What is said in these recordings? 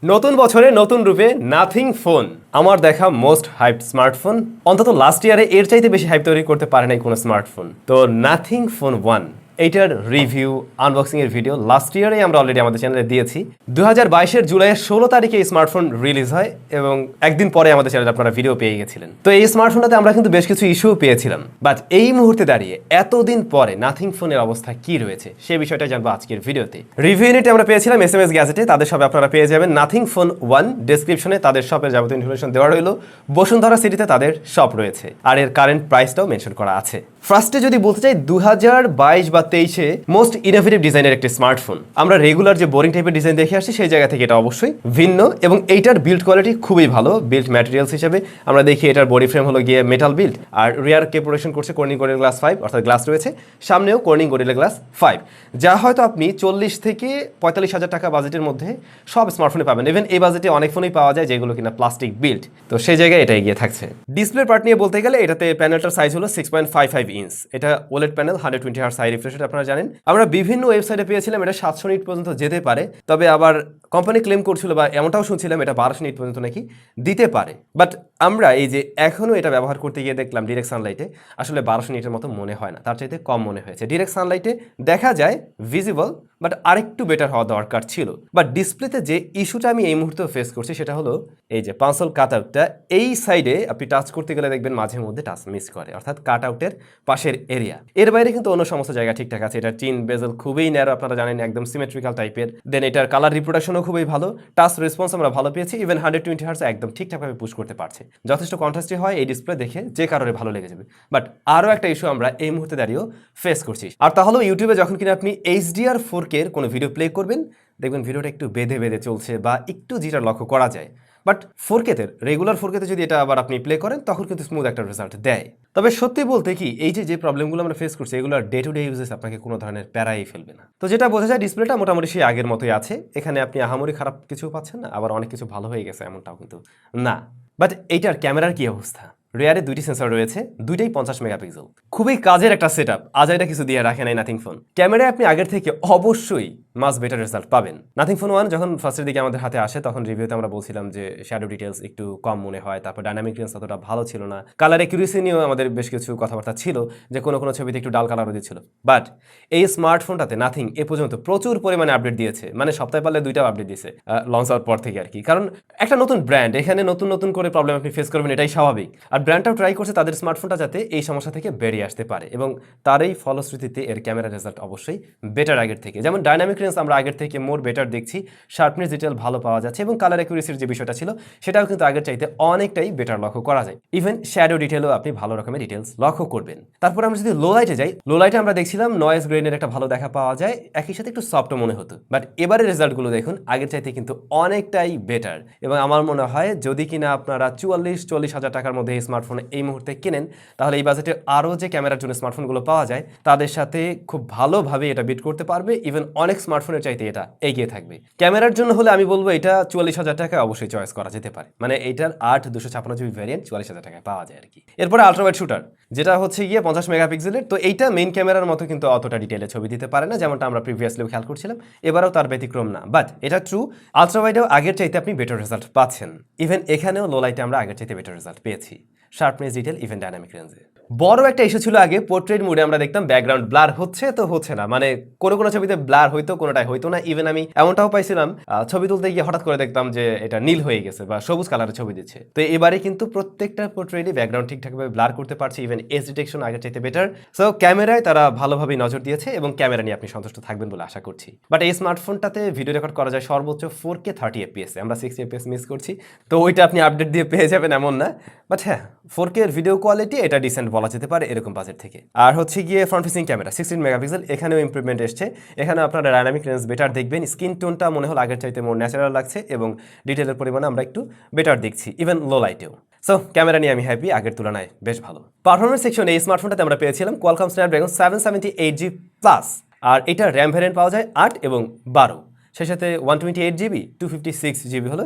নতুন বছরে নতুন রূপে নাথিং ফোন আমার দেখা মোস্ট হাইপড স্মার্টফোন। অন্তত লাস্ট ইয়ারে এর চাইতে বেশি হাইপ তৈরি করতে পারে নাই কোনো স্মার্টফোন। তো নাথিং ফোন 1 এইটার রিভিউ আনবক্সিং এর ভিডিও লাস্ট ইয়ারে আমরা অলরেডি আমাদের চ্যানেলে দিয়েছি। 2022-এর জুলাইয়ের 16 তারিখে এই স্মার্টফোন রিলিজ হয় এবং একদিন পরে আমাদের চ্যানেলে আপনারা ভিডিও পেয়ে গেছিলেন। তো এই স্মার্টফোনটাতে আমরা কিন্তু বেশ কিছু ইস্যু পেয়েছিলাম, বাট এই মুহূর্তে দাঁড়িয়ে এতদিন পরে নাথিং ফোনের অবস্থা কি রয়েছে সে বিষয়টা জানবো আজকের ভিডিওতে। রিভিউ ইউনিটে আমরা পেয়েছিলাম SMS গ্যাজেটে, তাদের সবে আপনারা পেয়ে যাবেন নাথিং ফোন 1। ডেসক্রিপশনে তাদের শপের যাবতীয় ইনফরমেশন দেওয়া রইল। বসুন্ধরা সিটিতে তাদের শপ রয়েছে আর এর কারেন্ট প্রাইসটাও মেনশন করা আছে। ফার্স্টে যদি বলতে চাই 2022 বা 23-এ মোস্ট ইনোভেটিভ ডিজাইনের একটি স্মার্টফোন। আমরা রেগুলার যে বোরিং টাইপের ডিজাইন দেখে আসছি সেই জায়গা থেকে এটা অবশ্যই ভিন্ন এবং এইটার বিল্ড কোয়ালিটি খুবই ভালো। বিল্ড ম্যাটেরিয়ালস হিসেবে আমরা দেখি এটার বডি ফ্রেম হলো গিয়ে মেটাল বিল্ড আর রিয়ার কে প্রোটেকশন করছে কর্নিং গরিলা গ্লাস 5, অর্থাৎ গ্লাস রয়েছে, সামনেও কর্নিং গরিলা গ্লাস 5, যা হয়তো আপনি 40 থেকে 45 হাজার টাকা বাজেটের মধ্যে সব স্মার্টফোনে পাবেন। ইভেন এই বাজেটে অনেক ফোনই পাওয়া যায় যেগুলো কিনা প্লাস্টিক বিল্ড, তো সেই জায়গায় এটা এগিয়ে থাকছে। ডিসপ্লে পার্ট নিয়ে বলতে গেলে এটাতে প্যানেলটার সাইজ হলো 6.55 ইঞ্চ। এটা OLED panel, 120 hertz high refresh rate আপনারা জানেন। আমরা বিভিন্ন ওয়েবসাইটে পেয়েছিলাম এটা 700 নিট পর্যন্ত যেতে পারে, তবে আবার কোম্পানি ক্লেম করছিল বা এমনটাও শুনছিলাম এটা 1200 নিট পর্যন্ত নাকি দিতে পারে। বাট আমরা এই যে এখনও এটা ব্যবহার করতে গিয়ে দেখলাম ডিরেক্ট সানলাইটে আসলে 1200 নিটের মতো মনে হয় না, তার চাইতে কম মনে হয়েছে। ডিরেক্ট সানলাইটে দেখা যায় ভিজিবল, বাট আরেকটু বেটার হওয়া দরকার ছিল। বাট ডিসপ্লেতে যে ইস্যুটা আমি এই মুহূর্তে ফেস করছি সেটা হলো এই যে পাঁচল কাট আউটটা, এই সাইডে আপনি টাচ করতে গেলে দেখবেন মাঝে মধ্যে টাচ মিস করে, অর্থাৎ কাট আউটের পাশের এরিয়া। এর বাইরে কিন্তু অন্য সমস্ত জায়গা ঠিকঠাক আছে। এটা চিন বেজেল খুবই ন্যারো, আপনারা জানেন একদম সিমেট্রিক্যাল টাইপের। দেন এটার কালার রিপ্রোডাকশনও খুবই ভালো, টাচ রেসপন্স আমরা ভালো পেয়েছি। ইভেন 120 হার্জ একদম ঠিকঠাকভাবে পুশ করতে পারছে, যথেষ্ট কন্ট্রাস্টি হয় এই ডিসপ্লে দেখে যে কারণে ভালো লেগে যাবে। বাট আরও একটা ইস্যু আমরা এই মুহূর্তে দাঁড়িয়েও ফেস করছি, আর তাহলে ইউটিউবে যখন কিনা আপনি HDR 4K এর কোনো ভিডিও প্লে করবেন দেখবেন ভিডিওটা একটু বেঁধে বেঁধে চলছে বা একটু জিটার লক্ষ্য করা যায়। বাট 4K-তে রেগুলার 4K-তে যদি এটা আবার আপনি প্লে করেন তখন কিন্তু স্মুথ একটা রেজাল্ট দেয়। তবে সত্যি বলতে কি এই যে প্রবলেমগুলো আমরা ফেস করছি এগুলো ডে টু ডে ইউজেস আপনাকে কোনো ধরনের প্যারাই ফেলবে না। তো যেটা বোঝা যায় ডিসপ্লেটা মোটামুটি সেই আগের মতোই আছে। এখানে আপনি আহামরি খারাপ কিছু পাচ্ছেন না, আবার অনেক কিছু ভালো হয়ে গেছে এমনটাও কিন্তু না। বাট এইটার ক্যামেরার কি অবস্থা? রিয়ারে দুইটি সেন্সর রয়েছে, দুইটাই 50 মেগাপিক্সেল। খুবই কাজের একটা সেট আপ, আজাইরা কিছু দিয়ে রাখে নাই নাথিং ফোন। ক্যামেরায় আপনি আগের থেকে অবশ্যই মাস বেটার রেজাল্ট পাবেন। নাথিং ফোন 1 যখন ফার্স্টের দিকে আমাদের হাতে আসে তখন রিভিউতে আমরা বলছিলাম যে শ্যাডো ডিটেলস একটু কম মনে হয়, তারপর ডাইনামিক রেঞ্জ অতটা ভালো ছিল না, কালার অ্যাকুরেসি নিয়েও আমাদের বেশ কিছু কথাবার্তা ছিল যে কোনো কোনো ছবিতে একটু ডাল কালারও দিচ্ছিল। বাট এই স্মার্টফোনটাতে নাথিং এ পর্যন্ত প্রচুর পরিমাণে আপডেট দিয়েছে, মানে সপ্তাহে পারলে 2টা আপডেট দিয়েছে লঞ্চ হওয়ার পর থেকে আর কি। কারণ একটা নতুন ব্র্যান্ড, এখানে নতুন নতুন করে প্রবলেম আপনি ফেস করবেন, এটাই স্বাভাবিক। আর ব্র্যান্ডটাও ট্রাই করছে তাদের স্মার্টফোনটা যাতে এই সমস্যা থেকে বেরিয়ে আসতে পারে এবং তার এই ফলশ্রুতিতে এর ক্যামেরা রেজাল্ট অবশ্যই বেটার আগের থেকে। যেমন ডাইনামিক রেঞ্জ আমরা আগের থেকে মোর বেটার দেখছি, শার্পনেস ডিটেল ভালো পাওয়া যাচ্ছে এবং কালার অ্যাকুরেসির যে বিষয়টা ছিল সেটাও কিন্তু আগের চাইতে অনেকটাই বেটার লক্ষ্য করা যায়। ইভেন শ্যাডো ডিটেলও আপনি ভালো রকমের ডিটেলস লক্ষ্য করবেন। তারপর আমরা যদি লো লাইটে যাই, লো লাইটে আমরা দেখছিলাম নয়েজ গ্রেনের একটা ভালো দেখা পাওয়া যায়, একই সাথে একটু সফটও মনে হতো। বাট এবারের রেজাল্টগুলো দেখুন আগের চাইতে কিন্তু অনেকটাই বেটার এবং আমার মনে হয় যদি কিনা আপনারা 44-40 হাজার টাকার মধ্যে এই স্মার্টফোন এই মুহূর্তে কেনেন তাহলে এই বাজেটে আরও যে ক্যামেরার জন্য স্মার্টফোনগুলো পাওয়া যায় তাদের সাথে খুব ভালোভাবে এটা বিট করতে পারবে। ইভেন অনেক স্মার্টফোনের চাইতে এটা এগিয়ে থাকবে। ক্যামেরার জন্য হলে আমি বলবো এটা 44 হাজার টাকায় অবশ্যই চয়েস করা যেতে পারে, মানে এইটার 8/256GB ভ্যারিয়েন্ট 44 হাজার টাকায় পাওয়া যায় আর কি। এরপরে আলট্রাওয়াইড শুটার যেটা হচ্ছে গিয়ে 50 মেগাপিক্সেলের, তো এইটা মেইন ক্যামেরার মতো কিন্তু অতটা ডিটেলে ছবি দিতে পারে না, যেমনটা আমরা প্রিভিয়াসলি খেয়াল করছিলাম, এবারেও তার ব্যতিক্রম না। বাট এটা ট্রু আলট্রাওয়াইডেও আগের চাইতে আপনি বেটার রেজাল্ট পাচ্ছেন। ইভেন এখানেও লো লাইটে আমরা আগের চাইতে বেটার রেজাল্ট পেয়েছি, শার্পনেস ডিটেল ইভেন ডাইনামিক রেঞ্জে। বড় একটা ইস্যু ছিল আগে পোর্ট্রেট মোডে আমরা দেখতাম ব্যাকগ্রাউন্ড ব্লার হচ্ছে তো হচ্ছে না, মানে কোনো কোনো ছবিতে ব্লার হইতো কোনোটাই হইতো না। ইভেন আমি এমনটাও পাইছিলাম ছবি তুলতে গিয়ে হঠাৎ করে দেখতাম যে এটা নীল হয়ে গেছে বা সবুজ কালারের ছবি দিচ্ছে। তো এবারে কিন্তু প্রত্যেকটা পোর্ট্রেটই ব্যাকগ্রাউন্ড ঠিকঠাকভাবে ব্লার করতে পারছে, ইভেন এজ ডিটেকশন আগের চাইতে বেটার। সো ক্যামেরায় তারা ভালোভাবে নজর দিয়েছে এবং ক্যামেরা নিয়ে আপনি সন্তুষ্ট থাকবেন বলে আশা করছি। বাট এই স্মার্টফোনটাতে ভিডিও রেকর্ড করা যায় সর্বোচ্চ 4K 30 FPS, আমরা 60 FPS মিস করছি, তো ওইটা আপনি আপডেট দিয়ে পেয়ে যাবেন এমন না। বাট হ্যাঁ 4K এর ভিডিও কোয়ালিটি এটা ডিসেন্ট বলা যেতে পারে এরকম বাজেট থেকে। আর হচ্ছে গিয়ে ফ্রন্ট ফেসিং ক্যামেরা 16 মেগাপিক্সেল, এখানেও ইমপ্রুভমেন্ট এসছে। এখানে আপনারা ডাইনামিক রেঞ্জ বেটার দেখবেন, স্কিন টোনটা মনে হল আগের চাইতে মোর ন্যাচারাল লাগছে এবং ডিটেলের পরিমাণে আমরা একটু বেটার দেখছি, ইভেন লো লাইটেও। সো ক্যামেরা নিয়ে আমি হ্যাপি, আগের তুলনায় বেশ ভালো। পারফরমেন্স সেকশনে এই স্মার্টফোনটাতে আমরা পেয়েছিলাম কোয়ালকম স্ন্যাপড্রাগন 778G প্লাস, আর এটার র্যাম ভ্যারিয়েন্ট পাওয়া যায় 8 এবং 12, সেই সাথে 128GB 256GB হলো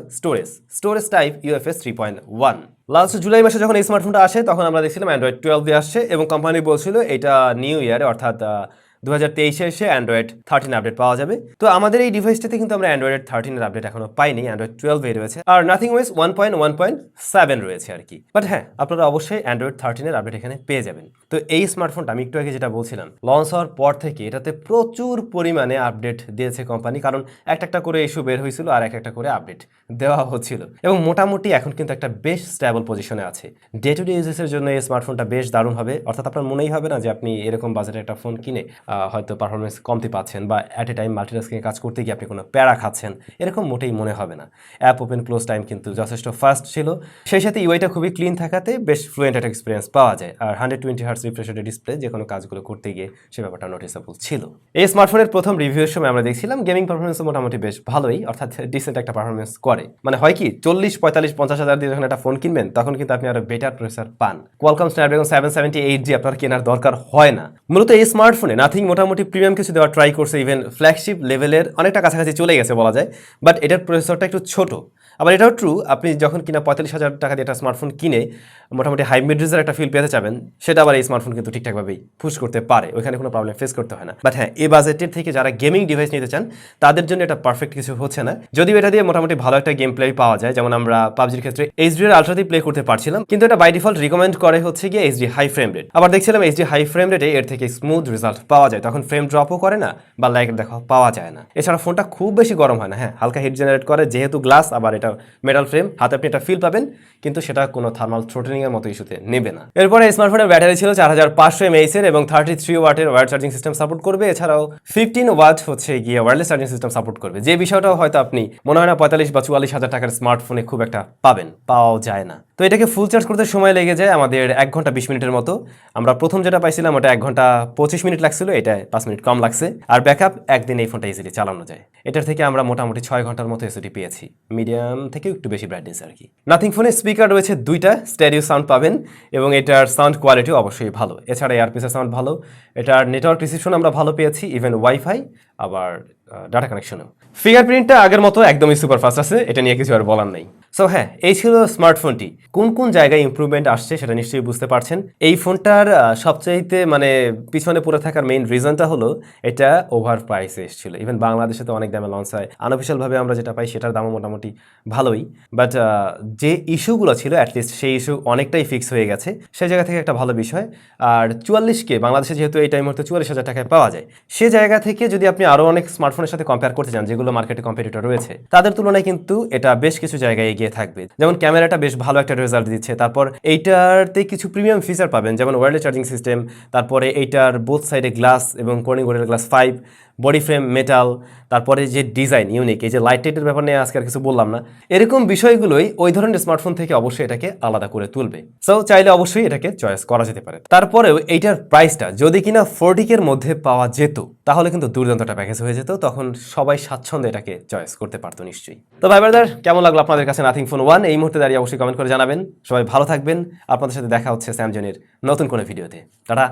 storage type UFS 3.1। Last July মাসে যখন এই স্মার্টফোনটা আসে তখন আমরা দেখছিলাম অ্যান্ড্রয়েড 12 দিয়ে আসছে এবং কোম্পানি বলছিল এটা নিউ ইয়ারে অর্থাৎ 2023-এ এসে অ্যান্ড্রয়েড 13 আপডেট পাওয়া যাবে। তো আমাদের এই ডিভাইসটাতে কিন্তু আমরা অ্যান্ড্রয়েড 13 এর আপডেট এখনো পাইনি, অ্যান্ড্রয়েড 12 রয়েছে, আর নাথিং ওয়েস 1.1.7 রয়েছে আর কি। বাট হ্যাঁ, আপনারা অবশ্যই অ্যান্ড্রয়েড 13 এর আপডেট এখানে পেয়ে যাবেন। তো এই স্মার্টফোনটা আমি একটু আগে যেটা বলছিলাম, লঞ্চ হওয়ার পর থেকে এটাতে প্রচুর পরিমাণে আপডেট দিয়েছে কোম্পানি, কারণ একটা করে ইস্যু বের হয়েছিল আর একটা করে আপডেট দেওয়া হচ্ছিল, এবং মোটামুটি এখন কিন্তু একটা বেশ স্টেবল পজিশনে আছে। ডে টু ডে ইউজেসের জন্য এই স্মার্টফোনটা বেশ দারুণ হবে, অর্থাৎ আপনার মনেই হবে না যে আপনি এরকম বাজেটের একটা ফোন কিনে হয়তো পারফরমেন্স কমতি পাচ্ছেন বা অ্যাট এ টাইম মাল্টিটাস্কিং কাজ করতে গিয়ে আপনি কোনো প্যারা খাচ্ছেন, এরকম মোটেই মনে হবে না। অ্যাপ ওপেন ক্লোজ টাইম কিন্তু যথেষ্ট ফাস্ট ছিল, সেই সাথে ইউআইটা খুবই ক্লিন থাকাতে বেশ ফ্লুয়েন্ট একটা এক্সপিরিয়েন্স পাওয়া যায়, আর 120 হার্টজ রিফ্রেশ রেটের ডিসপ্লে যে কোনো কাজগুলো করতে গিয়ে সে ব্যাপারটা নোটিসেবল ছিল। এই স্মার্টফোনের প্রথম রিভিউয়ের সময় আমরা দেখছিলাম গেমিং পারফরমেন্সও মোটামুটি বেশ ভালোই, অর্থাৎ ডিসেন্ট একটা পারফরমেন্স করে। মানে হয় কি 40, 45, 50 হাজার দিয়ে যখন একটা ফোন কিনবেন তখন কিন্তু আপনি আরো বেটার প্রসেসর পান। কোয়ালকম স্ন্যাপড্রাগন 778G আপনার কেনার দরকার হয় না। মূলত এই স্মার্টফোনে নাথিং মোটামুটি প্রিমিয়াম কিছু দেওয়ার ট্রাই করছে, ইভেন ফ্ল্যাগশিপ লেভেলের অনেকটা কাছাকাছি চলে গেছে বলা যায়, বাট এটার প্রসেসরটা একটু ছোট। আবার এটাও ট্রু, আপনি যখন কিনা 45,000 টাকা দিয়ে একটা স্মার্টফোন কিনে মোটামুটি হাই মিড রেঞ্জের একটা ফিল পেতে চাবেন, সেটা আবার এই স্মার্টফোন কিন্তু ঠিকঠাকভাবেই পুশ করতে পারে, ওইখানে কোনো প্রবলেম ফেস করতে হয় না। বাট হ্যাঁ, এই বাজেটের থেকে যারা গেমিং ডিভাইস নিতে চান তাদের জন্য এটা পারফেক্ট কিছু হচ্ছে না, যদিও এটা দিয়ে মোটামুটি ভালো একটা গেম প্লে পাওয়া যায়, যেমন আমরা পাবজির ক্ষেত্রে এইচডি এর আলট্রাতে প্লে করতে পারছিলাম, কিন্তু এটা বাই ডিফল্ট রিকমেন্ড করে হচ্ছে গিয়ে এইচডি হাই ফ্রেম রেট। আবার দেখছিলাম এইচডি হাই ফ্রেম রেটে এর থেকে স্মুথ রেজাল্ট পাওয়া যায়, তখন ফ্রেম ড্রপও করে না বা লাইকের দেখা পাওয়া যায় না। এছাড়া ফোনটা খুব বেশি গরম হয় না, হ্যাঁ হালকা হিট জেনারেট করে, যেহেতু গ্লাস আবার এটা মেটাল ফ্রেম, হাতে আপনি এটা ফিল পাবেন, কিন্তু সেটা কোনো থার্মাল থ্রোটলিং এর মতো ইস্যুতে নেবে না। এরপরে স্মার্টফোনের ব্যাটারি ছিল 4500 mAh এর এবং 33 ওয়াটের ওয়্যার চার্জিং সিস্টেম সাপোর্ট করবে, এছাড়াও 15 ওয়াট হচ্ছে গিয়ে ওয়্যারলেস চার্জিং সিস্টেম সাপোর্ট করবে, যে বিষয়টাও হয়তো আপনি মনে হয় না 45 বা 44 হাজার টাকার স্মার্টফোনে খুব একটা পাওয়া যায় না। তো এটাকে ফুল চার্জ করতে সময় লেগে যায় আমাদের 1 ঘন্টা 20 মিনিটের মতো। আমরা প্রথম যেটা পাইছিলাম ওটা 1 ঘন্টা 25 মিনিট লাগছিল, এটা 5 মিনিট কম লাগছে, আর ব্যাকআপ একদিন এই ফোনটা ইজিলি চালানো যায়। এটার থেকে আমরা মোটামুটি 6 ঘন্টার মতো এসওডি পেয়েছি, মিডিয়াম থেকে একটু বেশি ব্রাইটনেস আর কি। নাথিং ফোনে স্পিকার রয়েছে 2টা, স্টেরিও সাউন্ড পাবেন এবং এটার সাউন্ড কোয়ালিটিও অবশ্যই ভালো, এছাড়া এয়ারপিসের সাউন্ড ভালো, এটার নেটওয়ার্ক রিসিপশন আমরা ভালো পেয়েছি, ইভেন ওয়াইফাই আবার ডাটা কানেকশনও। ফিঙ্গারপ্রিন্টটা আগের মতো একদমই সুপার ফাস্ট আছে, এটা নিয়ে কিছু আর বলার নেই। সো হ্যাঁ, এই ছিল স্মার্টফোনটি। কোন জায়গায় ইমপ্রুভমেন্ট আসছে সেটা নিশ্চয়ই বুঝতে পারছেন। এই ফোনটার সবচাইতে মানে পিছনে পড়ে থাকার মেইন রিজনটা হলো এটা ওভার প্রাইসে এসেছিল। ইভেন বাংলাদেশে তো অনেক দামে লঞ্চ হয়, আনঅফিশিয়ালভাবে আমরা যেটা পাই সেটার দামও মোটামুটি ভালোই, বাট যে ইস্যুগুলো ছিল অ্যাটলিস্ট সেই ইস্যু অনেকটাই ফিক্স হয়ে গেছে, সেই জায়গা থেকে একটা ভালো বিষয়। আর 44K বাংলাদেশে যেহেতু এই টাইম মধ্যে 44,000 টাকায় পাওয়া যায়, সে জায়গা থেকে যদি আপনি আরও অনেক স্মার্টফোনের সাথে কম্পেয়ার করতে চান যেগুলো মার্কেটে কম্পিটিটর রয়েছে, তাদের তুলনায় কিন্তু এটা বেশ কিছু জায়গায় এগিয়ে থাকবে। যেমন ক্যামেরাটা বেশ ভালো একটা রেজাল্ট দিচ্ছে, তারপর এইটাতে কিছু প্রিমিয়াম ফিচার পাবেন, যেমন ওয়্যারলেস চার্জিং সিস্টেম, তারপরে এইটার বোথ সাইডে গ্লাস এবং Corning gorilla glass 5, body frame metal, তারপরে যে ডিজাইন ইউনিক, এই যে লাইট টাইটের ব্যাপার নিয়ে আজকে আর কিছু বললাম না, এরকম বিষয়গুলোই ওই ধরনের স্মার্টফোন থেকে অবশ্যই এটাকে আলাদা করে তুলবে। সো চাইলে অবশ্যই এটাকে চয়েস করা যেতে পারে। তারপরেও এইটার প্রাইসটা যদি কিনা 40K এর মধ্যে পাওয়া যেত তাহলে কিন্তু দুর্দান্ত একটা প্যাকেজ হয়ে যেত, তখন সবাই স্বাচ্ছন্দ্যে এটাকে চয়েস করতে পারতো নিশ্চয়ই। তো ভাই ব্রাদার, কেমন লাগলো আপনাদের কাছে নাথিং ফোন 1 এই মুহূর্তে দাঁড়িয়ে অবশ্যই কমেন্ট করে জানাবেন। সবাই ভালো থাকবেন, আপনাদের সাথে দেখা হচ্ছে স্যামজনের নতুন কোনো ভিডিওতে। টাটা।